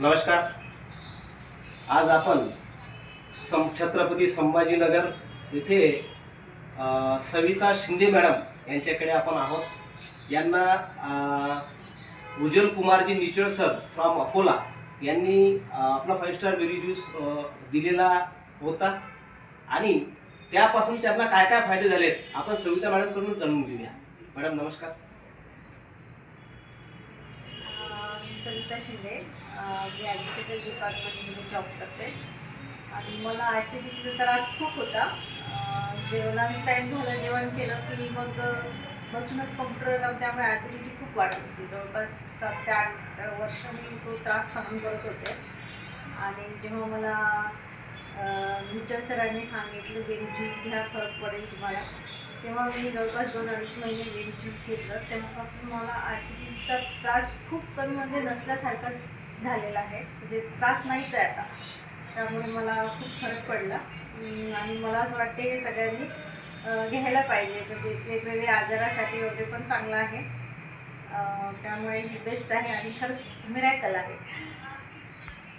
नमस्कार. आज आपण छत्रपती संभाजीनगर येथे सविता शिंदे मॅडम यांच्याकडे आपण आहोत. यांना उज्ज्वल कुमारजी निचळ सर फ्रॉम अकोला यांनी आपला 5 स्टार बेरी ज्यूस दिलेला होता आणि त्यापासून त्यांना काय काय फायदे झालेत आपण सविता मॅडमकडून जाणून घेऊया. मॅडम नमस्कार. सविता शिंदे, मी ॲग्रिकल्चर डिपार्टमेंटमध्ये जॉब करते आणि मला ॲसिडिटीचा त्रास खूप होता. जेवणाच टाईम झालं, जेवण केलं की मग बसूनच कम्प्युटरवर काम, त्यामुळे ॲसिडिटी खूप वाढत होती. जवळपास 7 ते 8 वर्ष मी तो त्रास सहन करत होते. आणि जेव्हा मला निचळ सरांनी सांगितलं बेरी ज्यूस घ्या, फरक पडेल तुम्हाला, तेव्हा मी जवळपास 2-2.5 महिने बेरी ज्यूस घेतलं. तेव्हापासून मला ॲसिडिटीचा त्रास खूप कमी, म्हणजे नसल्यासारखाच झालेला आहे, म्हणजे त्रास नाहीच आहे आता. त्यामुळे मला खूप फरक पडला आणि मला असं वाटते हे सगळ्यांनी घ्यायला पाहिजे, म्हणजे वेगवेगळ्या आजारासाठी वगैरे पण चांगलं आहे. त्यामुळे हे बेस्ट आहे आणि खरंच मिरॅकल आहे.